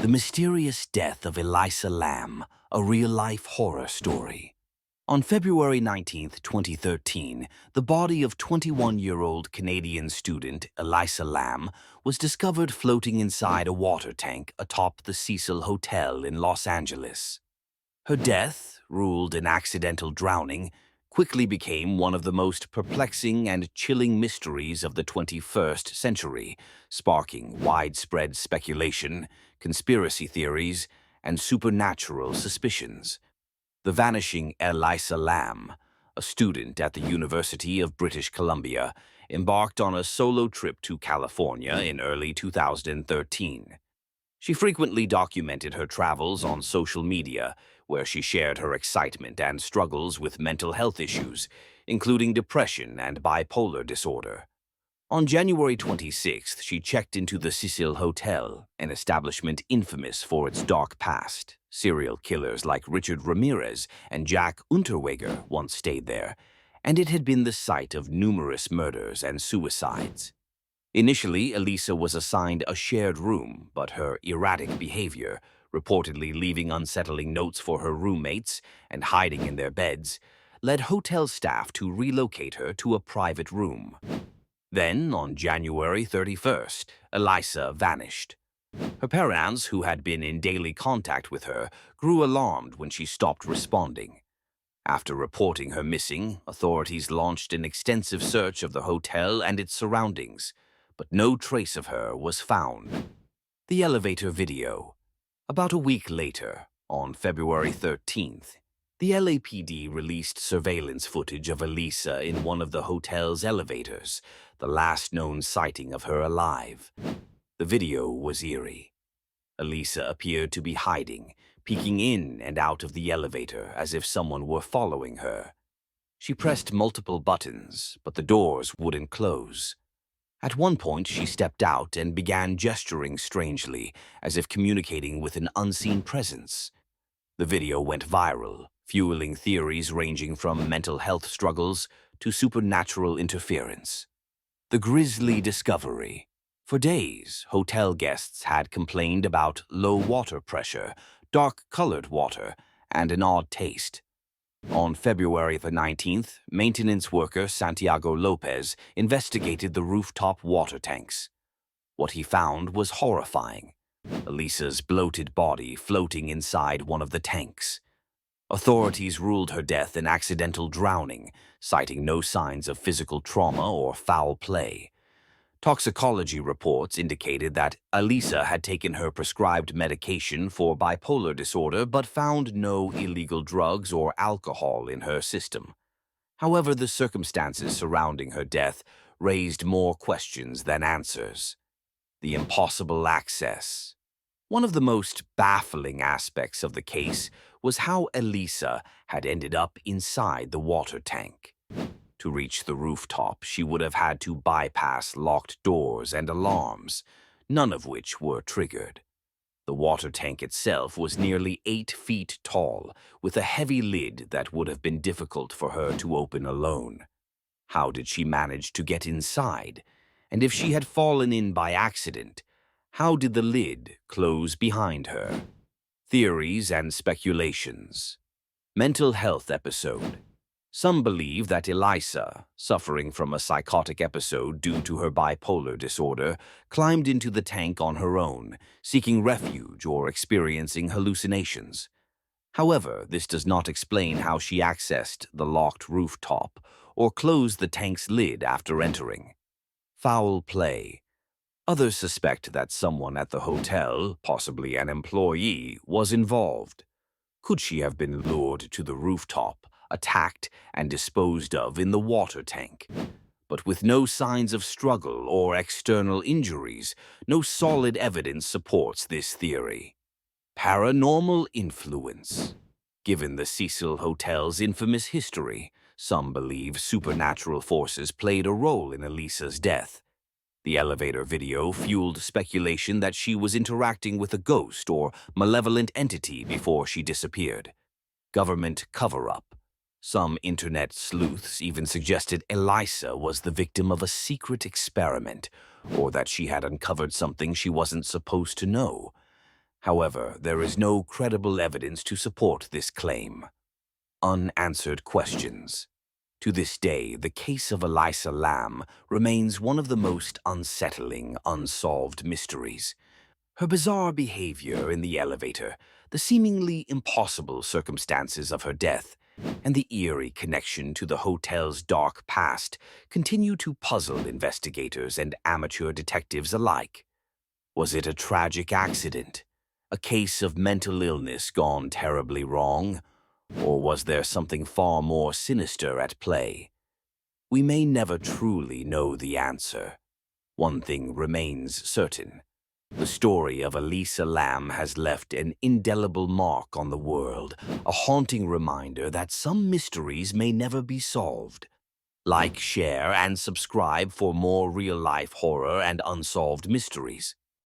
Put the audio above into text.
The mysterious death of Elisa Lam, a real-life horror story. On February 19, 2013, the body of 21-year-old Canadian student Elisa Lam was discovered floating inside a water tank atop the Cecil Hotel in Los Angeles. Her death, ruled an accidental drowning, quickly became one of the most perplexing and chilling mysteries of the 21st century, sparking widespread speculation, conspiracy theories, and supernatural suspicions. The vanishing Elisa Lam, a student at the University of British Columbia, embarked on a solo trip to California in early 2013. She frequently documented her travels on social media, where she shared her excitement and struggles with mental health issues, including depression and bipolar disorder. On January 26th, she checked into the Cecil Hotel, an establishment infamous for its dark past. Serial killers like Richard Ramirez and Jack Unterweger once stayed there, and it had been the site of numerous murders and suicides. Initially, Elisa was assigned a shared room, but her erratic behavior, reportedly leaving unsettling notes for her roommates and hiding in their beds, led hotel staff to relocate her to a private room. Then, on January 31st, Elisa vanished. Her parents, who had been in daily contact with her, grew alarmed when she stopped responding. After reporting her missing, authorities launched an extensive search of the hotel and its surroundings, but no trace of her was found. The elevator video. About a week later, on February 13th, the LAPD released surveillance footage of Elisa in one of the hotel's elevators, the last known sighting of her alive. The video was eerie. Elisa appeared to be hiding, peeking in and out of the elevator as if someone were following her. She pressed multiple buttons, but the doors wouldn't close. At one point, she stepped out and began gesturing strangely, as if communicating with an unseen presence. The video went viral, fueling theories ranging from mental health struggles to supernatural interference. The grisly discovery. For days, hotel guests had complained about low water pressure, dark-colored water, and an odd taste. On February 19th, maintenance worker Santiago Lopez investigated the rooftop water tanks. What he found was horrifying. Elisa's bloated body floating inside one of the tanks. Authorities ruled her death an accidental drowning, citing no signs of physical trauma or foul play. Toxicology reports indicated that Elisa had taken her prescribed medication for bipolar disorder but found no illegal drugs or alcohol in her system. However, the circumstances surrounding her death raised more questions than answers. The impossible access. One of the most baffling aspects of the case was how Elisa had ended up inside the water tank. To reach the rooftop, she would have had to bypass locked doors and alarms, none of which were triggered. The water tank itself was nearly 8 feet tall, with a heavy lid that would have been difficult for her to open alone. How did she manage to get inside? And if she had fallen in by accident, how did the lid close behind her? Theories and speculations. Mental health episode. Some believe that Elisa, suffering from a psychotic episode due to her bipolar disorder, climbed into the tank on her own, seeking refuge or experiencing hallucinations. However, this does not explain how she accessed the locked rooftop or closed the tank's lid after entering. Foul play. Others suspect that someone at the hotel, possibly an employee, was involved. Could she have been lured to the rooftop, attacked, and disposed of in the water tank? But with no signs of struggle or external injuries, no solid evidence supports this theory. Paranormal influence. Given the Cecil Hotel's infamous history, some believe supernatural forces played a role in Elisa's death. The elevator video fueled speculation that she was interacting with a ghost or malevolent entity before she disappeared. Government cover-up. Some internet sleuths even suggested Elisa was the victim of a secret experiment, or that she had uncovered something she wasn't supposed to know. However, there is no credible evidence to support this claim. Unanswered questions. To this day, the case of Elisa Lam remains one of the most unsettling unsolved mysteries. Her bizarre behavior in the elevator, the seemingly impossible circumstances of her death, and the eerie connection to the hotel's dark past continue to puzzle investigators and amateur detectives alike. Was it a tragic accident? A case of mental illness gone terribly wrong? Or was there something far more sinister at play? We may never truly know the answer. One thing remains certain. The story of Elisa Lam has left an indelible mark on the world, a haunting reminder that some mysteries may never be solved. Like, share, and subscribe for more real-life horror and unsolved mysteries.